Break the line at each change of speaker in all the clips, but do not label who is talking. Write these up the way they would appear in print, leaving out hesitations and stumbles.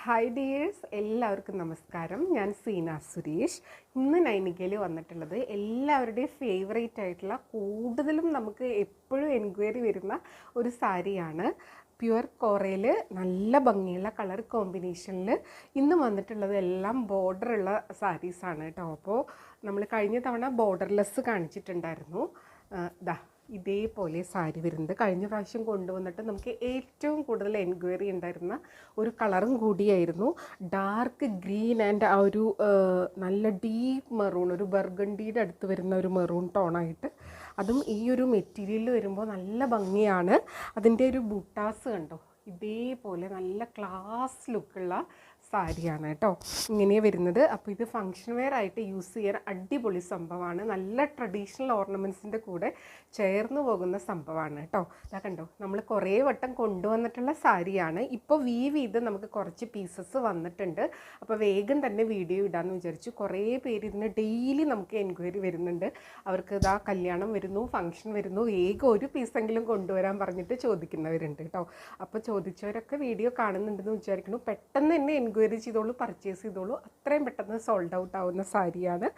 Hi dears, എല്ലാവർക്കും നമസ്കാരം. ഞാൻ സീന സുരേഷ്. ഇന്ന് നൈനികയിൽ വന്നിട്ടുള്ളത് എല്ലാവരുടെയും ഫേവറേറ്റ് ആയിട്ടുള്ള, കൂടുതലും നമുക്ക് എപ്പോഴും എൻക്വയറി വരുന്ന ഒരു സാരിയാണ്. പ്യുവർ കോറയിൽ നല്ല ഭംഗിയുള്ള കളർ കോമ്പിനേഷനിൽ ഇന്ന് വന്നിട്ടുള്ളത് എല്ലാം ബോർഡറുള്ള സാരീസാണ് കേട്ടോ. അപ്പോൾ നമ്മൾ കഴിഞ്ഞ തവണ ബോർഡർലെസ് കാണിച്ചിട്ടുണ്ടായിരുന്നു. ഇതേപോലെ സാരി വരുന്നത് കഴിഞ്ഞ പ്രാവശ്യം കൊണ്ടുവന്നിട്ട് നമുക്ക് ഏറ്റവും കൂടുതൽ എൻക്വയറി ഉണ്ടായിരുന്ന ഒരു കളറും കൂടിയായിരുന്നു. ഡാർക്ക് ഗ്രീൻ ആൻഡ് ആ ഒരു നല്ല ഡീപ്പ് മെറൂൺ, ഒരു ബർഗണ്ടിയുടെ അടുത്ത് വരുന്ന ഒരു മെറൂൺ ടോണായിട്ട്, അതും ഈ ഒരു മെറ്റീരിയലിൽ വരുമ്പോൾ നല്ല ഭംഗിയാണ്. അതിൻ്റെ ഒരു ബുട്ടാസ് കണ്ടോ, ഇതേപോലെ നല്ല ക്ലാസ് ലുക്കുള്ള സാരിയാണ് കേട്ടോ. ഇങ്ങനെ വരുന്നത്. അപ്പോൾ ഇത് ഫങ്ഷൻ വെയർ ആയിട്ട് യൂസ് ചെയ്യാൻ അടിപൊളി സംഭവമാണ്. നല്ല ട്രഡീഷണൽ ഓർണമെൻറ്റ്സിൻ്റെ കൂടെ ചേർന്ന് പോകുന്ന സംഭവമാണ് കേട്ടോ. അതാ കണ്ടോ, നമ്മൾ കുറേ വട്ടം കൊണ്ടുവന്നിട്ടുള്ള സാരിയാണ്. ഇപ്പോൾ വീവ് ചെയ്ത് നമുക്ക് കുറച്ച് പീസസ് വന്നിട്ടുണ്ട്. അപ്പോൾ വേഗം തന്നെ വീഡിയോ ഇടാമെന്ന് വിചാരിച്ചു. കുറേ പേര് ഇതിന് ഡെയിലി നമുക്ക് എൻക്വയറി വരുന്നുണ്ട്. അവർക്ക് ഇതാ കല്യാണം വരുന്നു, ഫങ്ഷൻ വരുന്നു, വേഗം ഒരു പീസെങ്കിലും കൊണ്ടുവരാൻ പറഞ്ഞിട്ട് ചോദിക്കുന്നവരുണ്ട് കേട്ടോ. അപ്പോൾ ചോദിച്ചവരൊക്കെ വീഡിയോ കാണുന്നുണ്ടെന്ന് വിചാരിക്കുന്നു. പെട്ടെന്ന് തന്നെ എൻക്വയറി ചെയ്തോളൂ, പർച്ചേസ് ചെയ്തോളൂ. അത്രയും പെട്ടെന്ന് സോൾഡ് ഔട്ട് ആവുന്ന സാരിയാണ്.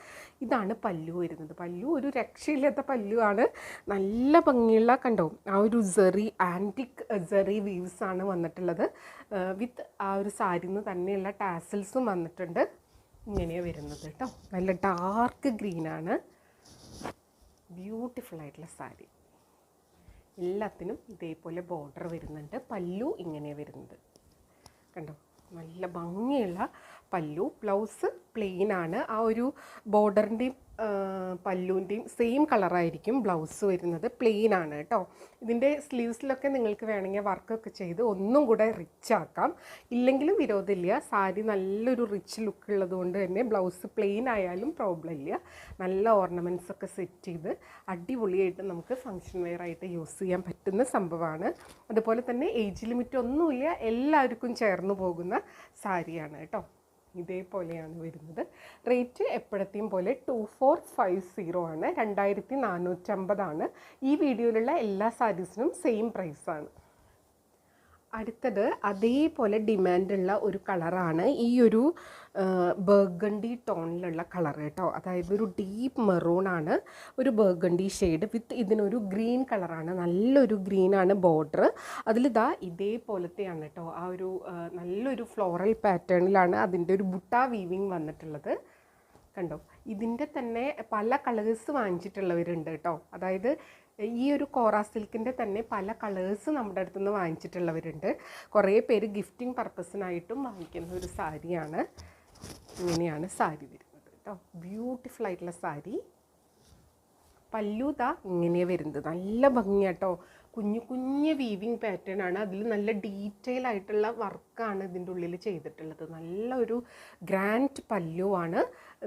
ഇതാണ് പല്ലു വരുന്നത്. പല്ലു ഒരു രക്ഷയില്ലാത്ത പല്ലുവാണ്. നല്ല ഭംഗിയുള്ള കണ്ടോ, ആ ഒരു സെറി, ആൻറ്റിക് സെറി വീവ്സ് ആണ് വന്നിട്ടുള്ളത്. വിത്ത് ആ ഒരു സാരിന്ന് തന്നെയുള്ള ടാസൽസും വന്നിട്ടുണ്ട്. ഇങ്ങനെയാണ് വരുന്നത് കേട്ടോ. നല്ല ഡാർക്ക് ഗ്രീനാണ്. ബ്യൂട്ടിഫുൾ ആയിട്ടുള്ള സാരി. എല്ലാത്തിനും ഇതേപോലെ ബോർഡർ വരുന്നുണ്ട്. പല്ലു ഇങ്ങനെയാണ് വരുന്നത് കണ്ടോ, നല്ല ഭംഗിയുള്ള പല്ലു. ബ്ലൗസ് പ്ലെയിൻ ആണ്. ആ ഒരു ബോർഡറിൻ്റെയും പല്ലുവിൻ്റെയും സെയിം കളറായിരിക്കും ബ്ലൗസ് വരുന്നത്. പ്ലെയിൻ ആണ് കേട്ടോ. ഇതിൻ്റെ സ്ലീവ്സിലൊക്കെ നിങ്ങൾക്ക് വേണമെങ്കിൽ വർക്കൊക്കെ ചെയ്ത് ഒന്നും കൂടെ റിച്ച് ആക്കാം. ഇല്ലെങ്കിലും വിരോധമില്ല. സാരി നല്ലൊരു റിച്ച് ലുക്ക് ഉള്ളത് കൊണ്ട് തന്നെ ബ്ലൗസ് പ്ലെയിൻ ആയാലും പ്രോബ്ലം ഇല്ല. നല്ല ഓർണമെൻറ്റ്സ് ഒക്കെ സെറ്റ് ചെയ്ത് അടിപൊളിയായിട്ട് നമുക്ക് ഫങ്ഷൻ വെയർ ആയിട്ട് യൂസ് ചെയ്യാൻ പറ്റുന്ന സംഭവമാണ്. അതുപോലെ തന്നെ ഏജ് ലിമിറ്റ് ഒന്നുമില്ല, എല്ലാവർക്കും ചേർന്ന് പോകുന്ന സാരിയാണ് കേട്ടോ. ഇതേപോലെയാണ് വരുന്നത്. റേറ്റ് എപ്പോഴത്തെയും പോലെ 2450 ആണ്. 2450 ഈ വീഡിയോയിലുള്ള എല്ലാ സാരീസിനും സെയിം പ്രൈസാണ്. അടുത്തത് അതേപോലെ ഡിമാൻഡുള്ള ഒരു കളറാണ് ഈ ഒരു ബർഗണ്ടി ടോണിലുള്ള കളർ കേട്ടോ. അതായത് ഒരു ഡീപ്പ് മെറൂണാണ്, ഒരു ബർഗണ്ടി ഷെയ്ഡ് വിത്ത് ഇതിനൊരു ഗ്രീൻ കളറാണ്. നല്ലൊരു ഗ്രീനാണ് ബോർഡർ. അതിലിതാ ഇതേപോലത്തെയാണ് കേട്ടോ. ആ ഒരു നല്ലൊരു ഫ്ലോറൽ പാറ്റേണിലാണ് അതിൻ്റെ ഒരു ബുട്ട വീവിങ് വന്നിട്ടുള്ളത് കണ്ടോ. ഇതിൻ്റെ തന്നെ പല കളേഴ്സ് വാങ്ങിച്ചിട്ടുള്ളവരുണ്ട് കേട്ടോ. അതായത് ഈ ഒരു കോറ സിൽക്കിൻ്റെ തന്നെ പല കളേഴ്സ് നമ്മുടെ അടുത്തുനിന്ന് വാങ്ങിച്ചിട്ടുള്ളവരുണ്ട്. കുറേ പേര് ഗിഫ്റ്റിംഗ് പർപ്പസിനായിട്ടും വാങ്ങിക്കുന്ന ഒരു സാരിയാണ്. ഇങ്ങനെയാണ് സാരി വരുന്നത് കേട്ടോ. ബ്യൂട്ടിഫുൾ ആയിട്ടുള്ള സാരി. പല്ലുതാ ഇങ്ങനെയാണ് വരുന്നത്. നല്ല ഭംഗിയാട്ടോ. കുഞ്ഞു കുഞ്ഞ് വീവിങ് പാറ്റേൺ ആണ്. അതിൽ നല്ല ഡീറ്റെയിൽ ആയിട്ടുള്ള വർക്കാണ് ഇതിൻ്റെ ഉള്ളിൽ ചെയ്തിട്ടുള്ളത്. നല്ലൊരു ഗ്രാൻഡ് പല്ലുവാണ്.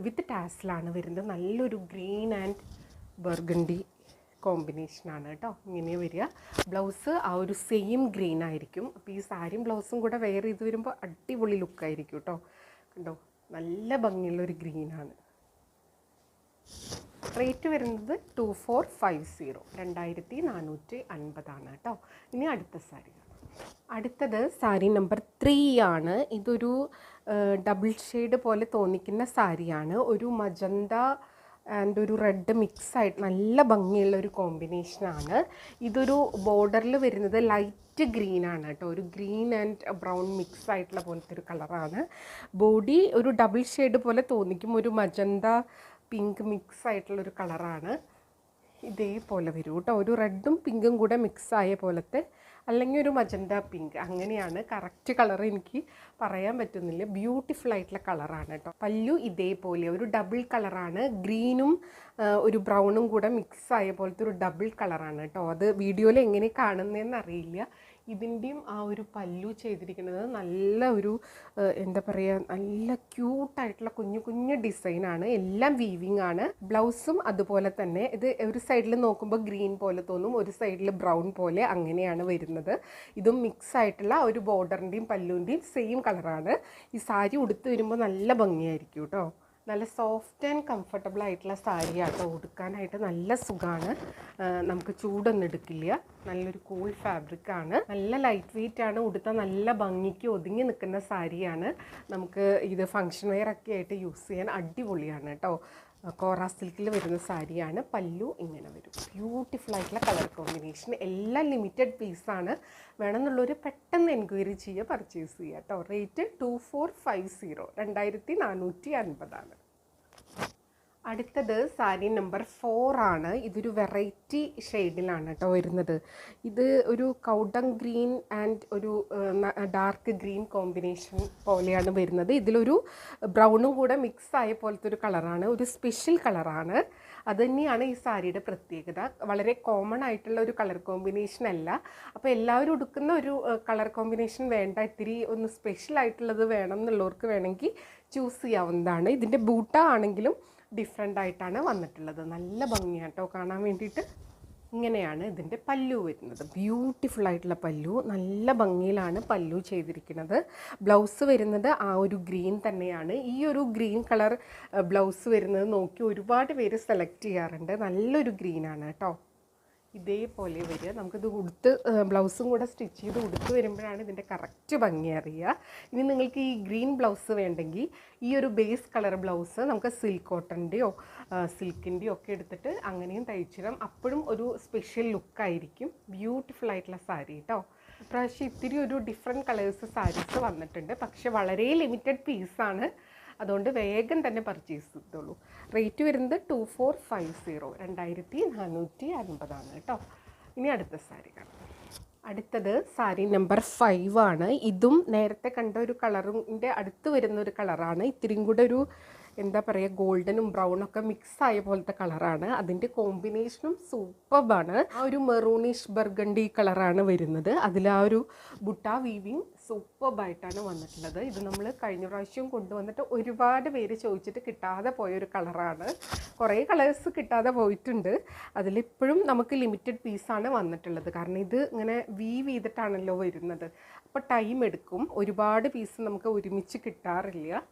വിത്ത് ടാസലാണ് വരുന്നത്. നല്ലൊരു ഗ്രീൻ ആൻഡ് ബർഗണ്ടി കോമ്പിനേഷനാണ് കേട്ടോ. ഇങ്ങനെ വരിക. ബ്ലൗസ് ആ ഒരു സെയിം ഗ്രീൻ ആയിരിക്കും. അപ്പോൾ ഈ സാരിയും ബ്ലൗസും കൂടെ വെയർ ചെയ്ത് വരുമ്പോൾ അടിപൊളി ലുക്കായിരിക്കും കേട്ടോ. കണ്ടോ, നല്ല ഭംഗിയുള്ളൊരു ഗ്രീനാണ്. റേറ്റ് വരുന്നത് 2450, 2450 കേട്ടോ. ഇനി അടുത്ത സാരി. അടുത്തത് സാരി നമ്പർ 3 ആണ്. ഇതൊരു ഡബിൾ ഷെയ്ഡ് പോലെ തോന്നിക്കുന്ന സാരിയാണ്. ഒരു മജന്ത ആൻഡ് ഒരു റെഡ് മിക്സായിട്ട് നല്ല ഭംഗിയുള്ള ഒരു കോമ്പിനേഷനാണ്. ഇതൊരു ബോർഡറിൽ വരുന്നത് ലൈറ്റ് ഗ്രീനാണ് കേട്ടോ. ഒരു ഗ്രീൻ ആൻഡ് ബ്രൗൺ മിക്സ് ആയിട്ടുള്ള പോലത്തെ ഒരു കളറാണ്. ബോഡി ഒരു ഡബിൾ ഷെയ്ഡ് പോലെ തോന്നിക്കും. ഒരു മജന്ത പിങ്ക് മിക്സ് ആയിട്ടുള്ളൊരു കളറാണ്. ഇതേപോലെ വരും കേട്ടോ. ഒരു റെഡും പിങ്കും കൂടെ മിക്സായ പോലത്തെ, അല്ലെങ്കിൽ ഒരു മജന്ത പിങ്ക്, അങ്ങനെയാണ് കറക്റ്റ് കളർ എനിക്ക് പറയാൻ പറ്റുന്നില്ല. ബ്യൂട്ടിഫുൾ ആയിട്ടുള്ള കളറാണ് കേട്ടോ. പല്ലു ഇതേപോലെ ഒരു ഡബിൾ കളറാണ്. ഗ്രീനും ഒരു ബ്രൗണും കൂടെ മിക്സ് ആയ പോലത്തെ ഒരു ഡബിൾ കളറാണ് കേട്ടോ. അത് വീഡിയോയിൽ എങ്ങനെ കാണുന്നതെന്ന് അറിയില്ല. ഇതിൻ്റെയും ആ ഒരു പല്ലു ചെയ്തിരിക്കുന്നത് നല്ല ഒരു എന്താ പറയുക, നല്ല ക്യൂട്ടായിട്ടുള്ള കുഞ്ഞു കുഞ്ഞു ഡിസൈനാണ്. എല്ലാം വീവിങ് ആണ്. ബ്ലൗസും അതുപോലെ തന്നെ. ഇത് ഒരു സൈഡിൽ നോക്കുമ്പോൾ ഗ്രീൻ പോലെ തോന്നും, ഒരു സൈഡിൽ ബ്രൗൺ പോലെ, അങ്ങനെയാണ് വരുന്നത്. ഇതും മിക്സ് ആയിട്ടുള്ള ഒരു ബോർഡറിൻ്റെയും പല്ലുവിൻ്റെയും സെയിം കളറാണ്. ഈ സാരി ഉടുത്ത് വരുമ്പോൾ നല്ല ഭംഗിയായിരിക്കും കേട്ടോ. നല്ല സോഫ്റ്റ് ആൻഡ് കംഫർട്ടബിൾ ആയിട്ടുള്ള സാരിയാട്ടോ, ഉടുക്കാനായിട്ട് നല്ല സുഖമാണ്. നമുക്ക് ചൂടൊന്നും എടുക്കില്ല. നല്ലൊരു കൂൾ ഫാബ്രിക്കാണ്, നല്ല ലൈറ്റ് വെയ്റ്റ് ആണ്. ഉടുത്താൽ നല്ല ഭംഗിക്ക് ഒതുങ്ങി നിൽക്കുന്ന സാരിയാണ്. നമുക്ക് ഇത് ഫങ്ഷൻ വെയർ ഒക്കെ ആയിട്ട് യൂസ് ചെയ്യാൻ അടിപൊളിയാണ് കേട്ടോ. കോറ സിൽക്കിൽ വരുന്ന സാരിയാണ്. പല്ലു ഇങ്ങനെ വരും. ബ്യൂട്ടിഫുൾ ആയിട്ടുള്ള കളർ കോമ്പിനേഷൻ. എല്ലാം ലിമിറ്റഡ് പീസാണ്. വേണമെന്നുള്ളവർ പെട്ടെന്ന് എൻക്വയറി ചെയ്യുക, പർച്ചേസ് ചെയ്യുക കേട്ടോ. റേറ്റ് 2450, 2450. അടുത്തത് സാരി നമ്പർ 4 ആണ്. ഇതൊരു വെറൈറ്റി ഷെയ്ഡിലാണ് കേട്ടോ വരുന്നത്. ഇത് ഒരു കൗഡങ് ഗ്രീൻ ആൻഡ് ഒരു ഡാർക്ക് ഗ്രീൻ കോമ്പിനേഷൻ പോലെയാണ് വരുന്നത്. ഇതിലൊരു ബ്രൗണും കൂടെ മിക്സ് ആയ പോലത്തെ ഒരു കളറാണ്, ഒരു സ്പെഷ്യൽ കളറാണ്. അത് തന്നെയാണ് ഈ സാരിയുടെ പ്രത്യേകത. വളരെ കോമൺ ആയിട്ടുള്ള ഒരു കളർ കോമ്പിനേഷൻ അല്ല. അപ്പോൾ എല്ലാവരും ഉടുക്കുന്ന ഒരു കളർ കോമ്പിനേഷൻ വേണ്ട, ഇത്തിരി ഒന്ന് സ്പെഷ്യൽ ആയിട്ടുള്ളത് വേണം എന്നുള്ളവർക്ക് വേണമെങ്കിൽ ചൂസ് ചെയ്യാവുന്നതാണ്. ഇതിൻ്റെ ബൂട്ട ആണെങ്കിലും ഡിഫറെൻ്റ് ആയിട്ടാണ് വന്നിട്ടുള്ളത്. നല്ല ഭംഗിയാട്ടോ കാണാൻ വേണ്ടിയിട്ട്. ഇങ്ങനെയാണ് ഇതിൻ്റെ പല്ലു വരുന്നത്. ബ്യൂട്ടിഫുൾ ആയിട്ടുള്ള പല്ലു, നല്ല ഭംഗിയിലാണ് പല്ലു ചെയ്തിരിക്കുന്നത്. ബ്ലൗസ് വരുന്നത് ആ ഒരു ഗ്രീൻ തന്നെയാണ്. ഈ ഒരു ഗ്രീൻ കളർ ബ്ലൗസ് വരുന്നത് നോക്കി ഒരുപാട് പേര് സെലക്ട് ചെയ്യാറുണ്ട്. നല്ലൊരു ഗ്രീനാണ് കേട്ടോ. ഇതേപോലെ വരിക. നമുക്കിത് ഉടുത്ത് ബ്ലൗസും കൂടെ സ്റ്റിച്ച് ചെയ്ത് ഉടുത്ത് വരുമ്പോഴാണ് ഇതിൻ്റെ കറക്റ്റ് ഭംഗി അറിയുക. ഇനി നിങ്ങൾക്ക് ഈ ഗ്രീൻ ബ്ലൗസ് വേണ്ടെങ്കിൽ ഈ ഒരു ബേസ് കളർ ബ്ലൗസ് നമുക്ക് സിൽക്ക് കോട്ടൻ്റെയോ സിൽക്കിൻ്റെയോ ഒക്കെ എടുത്തിട്ട് അങ്ങനെയും തയ്ച്ചിടാം. അപ്പോഴും ഒരു സ്പെഷ്യൽ ലുക്കായിരിക്കും. ബ്യൂട്ടിഫുൾ ആയിട്ടുള്ള സാരി കേട്ടോ. ഇപ്രാവശ്യം ഇത്തിരി ഒരു ഡിഫറെൻറ്റ് കളേഴ്സ് സാരീസ് വന്നിട്ടുണ്ട്, പക്ഷെ വളരെ ലിമിറ്റഡ് പീസാണ്. അതുകൊണ്ട് വേഗം തന്നെ പർച്ചേസ് ചെയ്തോളൂ. റേറ്റ് വരുന്നത് 2450, 2450 കേട്ടോ. ഇനി അടുത്ത സാരി കാണാം. അടുത്തത് സാരി നമ്പർ 5 ആണ്. ഇതും നേരത്തെ കണ്ട ഒരു കളറിൻ്റെ അടുത്ത് വരുന്ന ഒരു കളറാണ്. ഇത്തിരിയും കൂടെ ഒരു എന്താ പറയുക, ഗോൾഡനും ബ്രൗണൊക്കെ മിക്സ് ആയ പോലത്തെ കളറാണ്. അതിൻ്റെ കോമ്പിനേഷനും സൂപ്പർബാണ്. ആ ഒരു മെറൂണിഷ് ബർഗണ്ടി കളറാണ് വരുന്നത്. അതിൽ ആ ഒരു ബുട്ട വീവിങ് സൂപ്പർബായിട്ടാണ് വന്നിട്ടുള്ളത്. ഇത് നമ്മൾ കഴിഞ്ഞ പ്രാവശ്യം കൊണ്ടുവന്നിട്ട് ഒരുപാട് പേര് ചോദിച്ചിട്ട് കിട്ടാതെ പോയൊരു കളറാണ്. കുറേ കളേഴ്സ് കിട്ടാതെ പോയിട്ടുണ്ട്. അതിലിപ്പോഴും നമുക്ക് ലിമിറ്റഡ് പീസാണ് വന്നിട്ടുള്ളത്. കാരണം ഇത് ഇങ്ങനെ വീവ് ചെയ്തിട്ടാണല്ലോ വരുന്നത്. അപ്പോൾ ടൈം എടുക്കും. ഒരുപാട് പീസ് നമുക്ക് ഒരുമിച്ച് കിട്ടാറില്ല.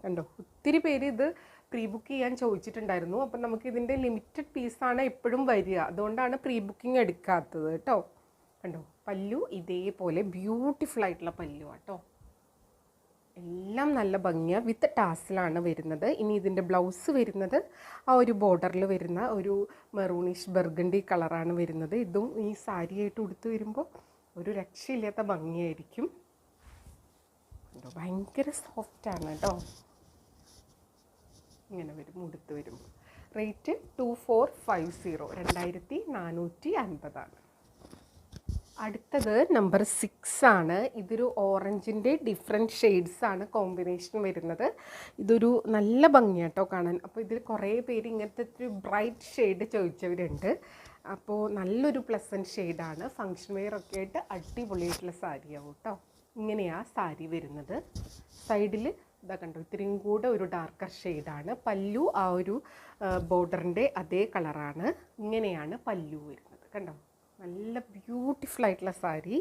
കണ്ടോ, ഒത്തിരി പേര് ഇത് പ്രീ ബുക്ക് ചെയ്യാൻ ചോദിച്ചിട്ടുണ്ടായിരുന്നു. അപ്പം നമുക്ക് ഇതിൻ്റെ ലിമിറ്റഡ് പീസാണ് എപ്പോഴും വരിക. അതുകൊണ്ടാണ് പ്രീ ബുക്കിംഗ് എടുക്കാത്തത് കേട്ടോ. കണ്ടോ, പല്ലു ഇതേപോലെ ബ്യൂട്ടിഫുൾ ആയിട്ടുള്ള പല്ലു കേട്ടോ. എല്ലാം നല്ല ഭംഗിയാണ്. വിത്ത് ടാസിലാണ് വരുന്നത്. ഇനി ഇതിൻ്റെ ബ്ലൗസ് വരുന്നത് ആ ഒരു ബോർഡറിൽ വരുന്ന ഒരു മെറൂണിഷ് ബർഗണ്ടി കളറാണ് വരുന്നത്. ഇതും ഈ സാരിയായിട്ട് ഉടുത്ത് വരുമ്പോൾ ഒരു രക്ഷയില്ലാത്ത ഭംഗിയായിരിക്കും. ഭയങ്കര സോഫ്റ്റാണ് കേട്ടോ. ഇങ്ങനെ വരും ഉടുത്ത് വരുമ്പോൾ. റേറ്റ് 2450, 2450. അടുത്തത് നമ്പർ 6 ആണ്. ഇതൊരു ഓറഞ്ചിൻ്റെ ഡിഫറെൻറ്റ് ഷെയ്ഡ്സാണ് കോമ്പിനേഷൻ വരുന്നത്. ഇതൊരു നല്ല ഭംഗിയാട്ടോ കാണാൻ. അപ്പോൾ ഇതിൽ കുറേ പേര് ഇങ്ങനത്തെ ഒരു ബ്രൈറ്റ് ഷെയ്ഡ് ചോദിച്ചവരുണ്ട്. അപ്പോൾ നല്ലൊരു പ്ലസൻറ്റ് ഷെയ്ഡാണ്. ഫങ്ഷൻ വെയർ ഒക്കെ ആയിട്ട് അടിപൊളിയായിട്ടുള്ള സാരിയാവും കേട്ടോ. ഇങ്ങനെയാണ് സാരി വരുന്നത്. സൈഡിൽ ഇതാ കണ്ടോ, ഇത്രയും കൂടെ ഒരു ഡാർക്കർ ഷെയ്ഡാണ്. പല്ലു ആ ഒരു ബോർഡറിൻ്റെ അതേ കളറാണ്. ഇങ്ങനെയാണ് പല്ലു വരുന്നത്. കണ്ടോ, നല്ല ബ്യൂട്ടിഫുൾ ആയിട്ടുള്ള സാരി.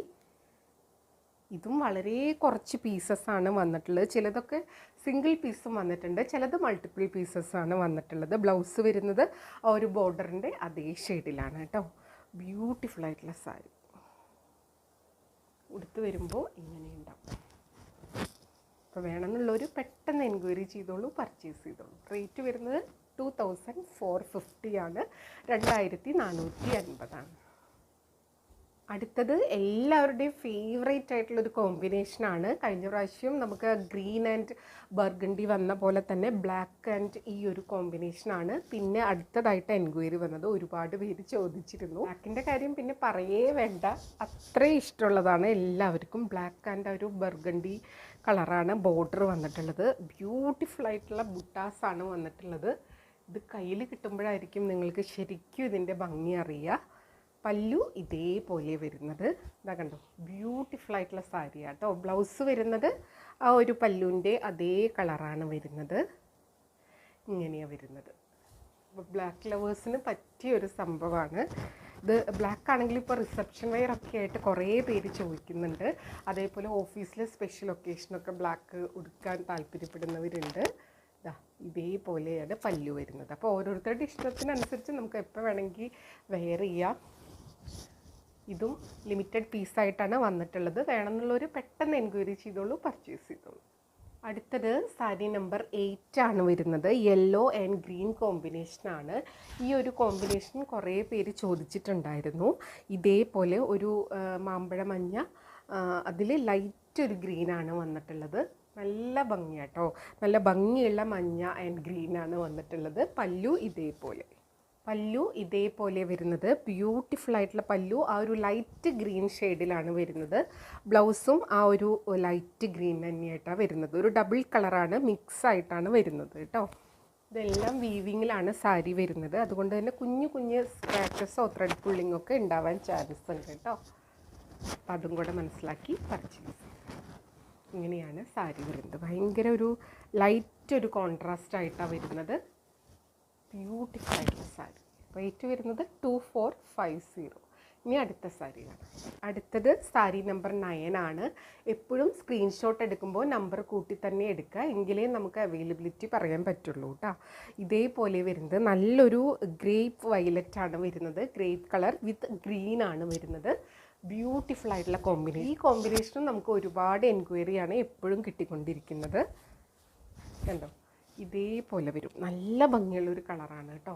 ഇതും വളരെ കുറച്ച് പീസസ്സാണ് വന്നിട്ടുള്ളത്. ചിലതൊക്കെ സിംഗിൾ പീസും വന്നിട്ടുണ്ട്, ചിലത് മൾട്ടിപ്പിൾ പീസസ്സാണ് വന്നിട്ടുള്ളത്. ബ്ലൗസ് വരുന്നത് ആ ഒരു ബോർഡറിൻ്റെ അതേ ഷെയ്ഡിലാണ് കേട്ടോ. ബ്യൂട്ടിഫുൾ ആയിട്ടുള്ള സാരി. ഉടുത്ത് വരുമ്പോൾ ഇങ്ങനെ ഉണ്ടാവും. അപ്പോൾ വേണമെന്നുള്ളൊരു പെട്ടെന്ന് എൻക്വയറി ചെയ്തോളൂ, പർച്ചേസ് ചെയ്തോളൂ. റേറ്റ് വരുന്നത് 2450 ആണ്, 2450. അടുത്തത് എല്ലാവരുടെയും ഫേവറേറ്റ് ആയിട്ടുള്ളൊരു കോമ്പിനേഷനാണ്. കഴിഞ്ഞ പ്രാവശ്യം നമുക്ക് ഗ്രീൻ ആൻഡ് ബർഗണ്ടി വന്ന പോലെ തന്നെ ബ്ലാക്ക് ആൻഡ് ഈ ഒരു കോമ്പിനേഷനാണ് പിന്നെ അടുത്തതായിട്ട് എൻക്വയറി വന്നത്. ഒരുപാട് പേര് ചോദിച്ചിരുന്നു. ബ്ലാക്കിൻ്റെ കാര്യം പിന്നെ പറയേ വേണ്ട, അത്രയും ഇഷ്ടമുള്ളതാണ് എല്ലാവർക്കും. ബ്ലാക്ക് ആൻഡ് ഒരു ബർഗണ്ടി കളറാണ് ബോർഡർ വന്നിട്ടുള്ളത്. ബ്യൂട്ടിഫുൾ ആയിട്ടുള്ള ബുട്ടാസാണ് വന്നിട്ടുള്ളത്. ഇത് കയ്യിൽ കിട്ടുമ്പോഴായിരിക്കും നിങ്ങൾക്ക് ശരിക്കും ഇതിൻ്റെ ഭംഗി അറിയുക. പല്ലു ഇതേപോലെ വരുന്നത്. ഇതാ കണ്ടോ, ബ്യൂട്ടിഫുൾ ആയിട്ടുള്ള സാരിയാണ് കേട്ടോ. ബ്ലൗസ് വരുന്നത് ആ ഒരു പല്ലുവിൻ്റെ അതേ കളറാണ് വരുന്നത്. ഇങ്ങനെയാണ് വരുന്നത്. അപ്പോൾ ബ്ലാക്ക് ലവേഴ്സിന് പറ്റിയൊരു സംഭവമാണ്. ഇത് ബ്ലാക്ക് ആണെങ്കിൽ ഇപ്പോൾ റിസപ്ഷൻ വെയർ ഒക്കെ ആയിട്ട് കുറേ പേര് ചോദിക്കുന്നുണ്ട്. അതേപോലെ ഓഫീസിൽ സ്പെഷ്യൽ ഒക്കേഷനൊക്കെ ബ്ലാക്ക് ഉടുക്കാൻ താല്പര്യപ്പെടുന്നവരുണ്ട്. ഇതേപോലെയാണ് പല്ലു വരുന്നത്. അപ്പോൾ ഓരോരുത്തരുടെ ഇഷ്ടത്തിനനുസരിച്ച് നമുക്ക് എപ്പോൾ വേണമെങ്കിൽ വെയർ ചെയ്യാം. ഇതും ലിമിറ്റഡ് പീസായിട്ടാണ് വന്നിട്ടുള്ളത്. വേണമെന്നുള്ളവർ പെട്ടെന്ന് എൻക്വയറി ചെയ്തോളൂ, പർച്ചേസ് ചെയ്തോളൂ. അടുത്തത് സാരി നമ്പർ 8 ആണ് വരുന്നത്. യെല്ലോ ആൻഡ് ഗ്രീൻ കോമ്പിനേഷനാണ്. ഈ ഒരു കോമ്പിനേഷൻ കുറേ പേര് ചോദിച്ചിട്ടുണ്ടായിരുന്നു. ഇതേപോലെ ഒരു മാമ്പഴ മഞ്ഞ, അതിൽ ലൈറ്റ് ഒരു ഗ്രീനാണ് വന്നിട്ടുള്ളത്. നല്ല ഭംഗിയാട്ടോ, നല്ല ഭംഗിയുള്ള മഞ്ഞ ആൻഡ് ഗ്രീനാണ് വന്നിട്ടുള്ളത്. പല്ലു ഇതേപോലെ വരുന്നത്. ബ്യൂട്ടിഫുൾ ആയിട്ടുള്ള പല്ലു ആ ഒരു ലൈറ്റ് ഗ്രീൻ ഷെയ്ഡിലാണ് വരുന്നത്. ബ്ലൗസും ആ ഒരു ലൈറ്റ് ഗ്രീൻ തന്നെയായിട്ടാണ് വരുന്നത്. ഒരു ഡബിൾ കളറാണ്, മിക്സ് ആയിട്ടാണ് വരുന്നത് കേട്ടോ. ഇതെല്ലാം വീവിങ്ങിലാണ് സാരി വരുന്നത്. അതുകൊണ്ട് തന്നെ കുഞ്ഞു കുഞ്ഞ് സ്ക്രാച്ചസോ ത്രെഡ് പുള്ളിങ്ങൊക്കെ ഉണ്ടാവാൻ ചാൻസ് ഉണ്ട് കേട്ടോ. അപ്പം അതും കൂടെ മനസ്സിലാക്കി പർച്ചേസ്. ഇങ്ങനെയാണ് സാരി വരുന്നത്. ഭയങ്കര ഒരു ലൈറ്റ് ഒരു കോൺട്രാസ്റ്റ് ആയിട്ടാണ് വരുന്നത്. ബ്യൂട്ടിഫുൾ ആയിട്ടുള്ള സാരി. റേറ്റ് വരുന്നത് 2450. ഇനി അടുത്ത സാരി കാണാം. അടുത്തത് സാരി നമ്പർ 9 ആണ്. എപ്പോഴും സ്ക്രീൻഷോട്ട് എടുക്കുമ്പോൾ നമ്പർ കൂട്ടി തന്നെ എടുക്കുക, എങ്കിലേ നമുക്ക് അവൈലബിലിറ്റി പറയാൻ പറ്റുള്ളൂ കേട്ടോ. ഇതേപോലെ വരുന്നത് നല്ലൊരു ഗ്രേപ്പ് വയലറ്റ് ആണ് വരുന്നത്. ഗ്രേപ്പ് കളർ വിത്ത് ഗ്രീൻ ആണ് വരുന്നത്. ബ്യൂട്ടിഫുൾ ആയിട്ടുള്ള കോമ്പിനേഷൻ. ഈ കോമ്പിനേഷനും നമുക്ക് ഒരുപാട് എൻക്വയറിയാണ് എപ്പോഴും കിട്ടിക്കൊണ്ടിരിക്കുന്നത്. കണ്ടോ, ഇതേപോലെ വരും. നല്ല ഭംഗിയുള്ളൊരു കളറാണ് കേട്ടോ.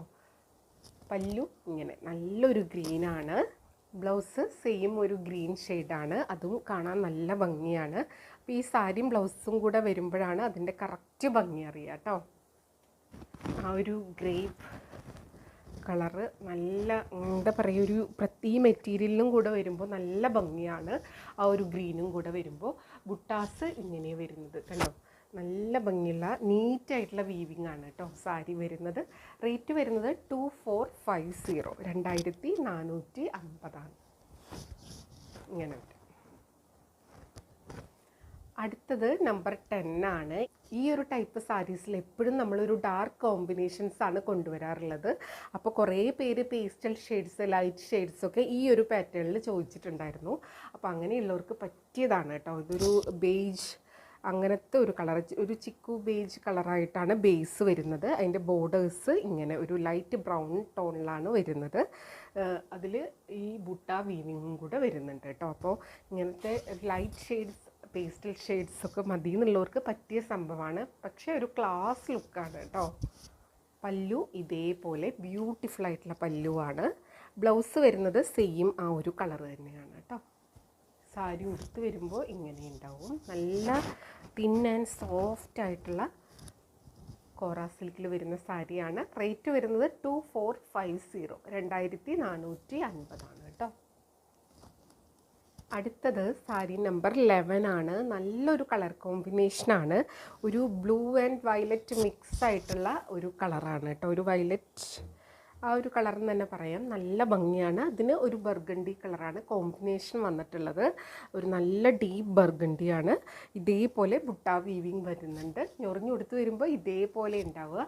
പല്ലു ഇങ്ങനെ നല്ലൊരു ഗ്രീനാണ്. ബ്ലൗസ് സെയിം ഒരു ഗ്രീൻ ഷെയ്ഡാണ്. അതും കാണാൻ നല്ല ഭംഗിയാണ്. അപ്പോൾ ഈ സാരിയും ബ്ലൗസും കൂടെ വരുമ്പോഴാണ് അതിൻ്റെ കറക്റ്റ് ഭംഗി അറിയുക കേട്ടോ. ആ ഒരു ഗ്രേപ്പ് കളറ് നല്ല എന്താ പറയുക, ഒരു ഈ മെറ്റീരിയലിനും കൂടെ വരുമ്പോൾ നല്ല ഭംഗിയാണ്. ആ ഒരു ഗ്രീനും കൂടെ വരുമ്പോൾ ബുട്ടാസ് ഇങ്ങനെ വരുന്നത് കണ്ടോ. നല്ല ഭംഗിയുള്ള നീറ്റായിട്ടുള്ള വീവിങ് ആണ് കേട്ടോ സാരി വരുന്നത്. റേറ്റ് വരുന്നത് 2450, 2450 ഇങ്ങനെ വരും. അടുത്തത് നമ്പർ 10 ആണ്. ഈ ഒരു ടൈപ്പ് സാരീസിൽ എപ്പോഴും നമ്മളൊരു ഡാർക്ക് കോമ്പിനേഷൻസ് ആണ് കൊണ്ടുവരാറുള്ളത്. അപ്പോൾ കുറേ പേര് പേസ്റ്റൽ ഷെയ്ഡ്സ്, ലൈറ്റ് ഷെയ്ഡ്സൊക്കെ ഈ ഒരു പാറ്റേണിൽ ചോദിച്ചിട്ടുണ്ടായിരുന്നു. അപ്പോൾ അങ്ങനെയുള്ളവർക്ക് പറ്റിയതാണ് കേട്ടോ. ഇതൊരു ബേജ് അങ്ങനത്തെ ഒരു കളർ, ഒരു ചിക്കു ബേജ് കളറായിട്ടാണ് ബേസ് വരുന്നത്. അതിൻ്റെ ബോർഡേഴ്സ് ഇങ്ങനെ ഒരു ലൈറ്റ് ബ്രൗൺ ടോണിലാണ് വരുന്നത്. അതിൽ ഈ ബുട്ട വീവിങ്ങും കൂടെ വരുന്നുണ്ട് കേട്ടോ. അപ്പോൾ ഇങ്ങനത്തെ ലൈറ്റ് ഷെയ്ഡ്സ്, പേസ്റ്റൽ ഷെയ്ഡ്സൊക്കെ മതി എന്നുള്ളവർക്ക് പറ്റിയ സംഭവമാണ്. പക്ഷേ ഒരു ക്ലാസ് ലുക്കാണ് കേട്ടോ. പല്ലു ഇതേപോലെ ബ്യൂട്ടിഫുൾ ആയിട്ടുള്ള പല്ലുവാണ്. ബ്ലൗസ് വരുന്നത് സെയിം ആ ഒരു കളർ തന്നെയാണ് കേട്ടോ. സാരി ഉടുത്ത് വരുമ്പോൾ ഇങ്ങനെ ഉണ്ടാവും. നല്ല തിൻ ആൻഡ് സോഫ്റ്റ് ആയിട്ടുള്ള കോറ സിൽക്കിൽ വരുന്ന സാരിയാണ്. റേറ്റ് വരുന്നത് 2450, 2450 കേട്ടോ. അടുത്തത് സാരി നമ്പർ 11 ആണ്. നല്ലൊരു കളർ കോമ്പിനേഷനാണ്. ഒരു ബ്ലൂ ആൻഡ് വയലറ്റ് മിക്സ് ആയിട്ടുള്ള ഒരു കളറാണ് കേട്ടോ. ഒരു വയലറ്റ് ആ ഒരു കളർ എന്ന് തന്നെ പറയാം. നല്ല ഭംഗിയാണ്. അതിന് ഒരു ബർഗണ്ടി കളറാണ് കോമ്പിനേഷൻ വന്നിട്ടുള്ളത്. ഒരു നല്ല ഡീപ്പ് ബർഗണ്ടിയാണ്. ഇതേപോലെ ബുട്ട വീവിങ് വരുന്നുണ്ട്. ഞൊറിഞ്ഞു കൊടുത്ത് വരുമ്പോൾ ഇതേപോലെ ഉണ്ടാവുക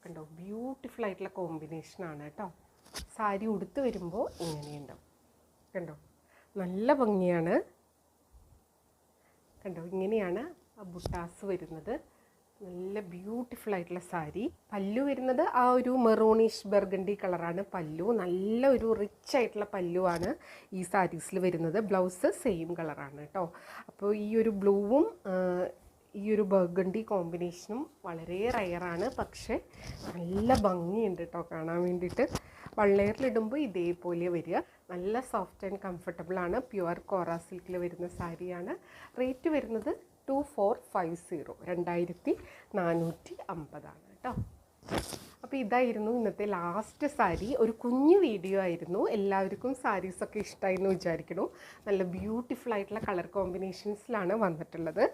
കണ്ടോ. ബ്യൂട്ടിഫുൾ ആയിട്ടുള്ള കോമ്പിനേഷനാണ് കേട്ടോ. സാരി ഉടുത്ത് വരുമ്പോൾ ഇങ്ങനെയുണ്ടാവും കണ്ടോ. നല്ല ഭംഗിയാണ് കണ്ടോ. ഇങ്ങനെയാണ് ആ ബുട്ടാസ് വരുന്നത്. നല്ല ബ്യൂട്ടിഫുൾ ആയിട്ടുള്ള സാരി. പല്ലു വരുന്നത് ആ ഒരു മെറൂണിഷ് ബർഗണ്ടി കളറാണ് പല്ലു. നല്ല ഒരു റിച്ച് ആയിട്ടുള്ള പല്ലുവാണ് ഈ സാരീസിൽ വരുന്നത്. ബ്ലൗസ് സെയിം കളറാണ് കേട്ടോ. അപ്പോൾ ഈ ഒരു ബ്ലൂവും ഈ ഒരു ബർഗണ്ടി കോമ്പിനേഷനും വളരെ റയറാണ്. പക്ഷേ നല്ല ഭംഗിയുണ്ട് കേട്ടോ കാണാൻ വേണ്ടിയിട്ട്. വള്ളയറിലിടുമ്പോൾ ഇതേപോലെ വരിക. നല്ല സോഫ്റ്റ് ആൻഡ് കംഫർട്ടബിളാണ്. പ്യുവർ കോറ സിൽക്കിൽ വരുന്ന സാരിയാണ്. റേറ്റ് വരുന്നത് 2450, 2450 കേട്ടോ. അപ്പോൾ ഇതായിരുന്നു ഇന്നത്തെ ലാസ്റ്റ് സാരി. ഒരു കുഞ്ഞു വീഡിയോ ആയിരുന്നു. എല്ലാവർക്കും സാരീസൊക്കെ ഇഷ്ടമായി എന്ന് വിചാരിക്കുന്നു. നല്ല ബ്യൂട്ടിഫുൾ ആയിട്ടുള്ള കളർ കോമ്പിനേഷൻസിലാണ് വന്നിട്ടുള്ളത്.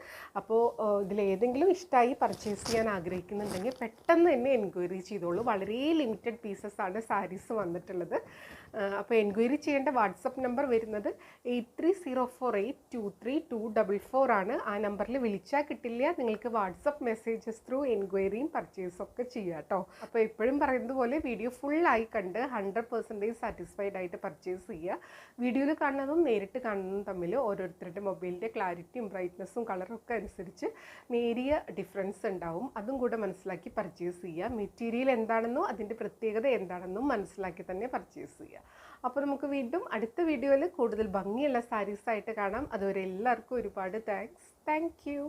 അപ്പോൾ ഇതിലേതെങ്കിലും ഇഷ്ടമായി പർച്ചേസ് ചെയ്യാൻ ആഗ്രഹിക്കുന്നുണ്ടെങ്കിൽ പെട്ടെന്ന് തന്നെ എൻക്വയറി ചെയ്തോളൂ. വളരെ ലിമിറ്റഡ് പീസസ് ആണ് സാരീസ് വന്നിട്ടുള്ളത്. അപ്പോൾ എൻക്വയറി ചെയ്യേണ്ട വാട്സപ്പ് നമ്പർ വരുന്നത് 8304823244 ആണ്. ആ നമ്പറിൽ വിളിച്ചാൽ കിട്ടില്ല, നിങ്ങൾക്ക് വാട്സപ്പ് മെസ്സേജസ് ത്രൂ എൻക്വയറിയും പർച്ചേസും ഒക്കെ ചെയ്യാം കേട്ടോ. അപ്പോൾ എപ്പോഴും പറയുന്നത് പോലെ വീഡിയോ ഫുള്ളായി കണ്ട് 100% സാറ്റിസ്ഫൈഡ് ആയിട്ട് പർച്ചേസ് ചെയ്യുക. വീഡിയോയിൽ കാണുന്നതും നേരിട്ട് കാണുന്നതും തമ്മിൽ ഓരോരുത്തരുടെ മൊബൈലിൻ്റെ ക്ലാരിറ്റിയും ബ്രൈറ്റ്നസ്സും കളറും ഒക്കെ അനുസരിച്ച് നേരിയ ഡിഫറൻസ് ഉണ്ടാവും. അതും കൂടെ മനസ്സിലാക്കി പർച്ചേസ് ചെയ്യുക. മെറ്റീരിയൽ എന്താണെന്നോ അതിൻ്റെ പ്രത്യേകത എന്താണെന്നും മനസ്സിലാക്കി തന്നെ പർച്ചേസ് ചെയ്യുക. അപ്പോൾ നമുക്ക് വീണ്ടും അടുത്ത വീഡിയോയിൽ കൂടുതൽ ഭംഗിയുള്ള സാരീസായിട്ട് കാണാം. അതുവരെ എല്ലാവർക്കും ഒരുപാട് താങ്ക്സ്. Thank you.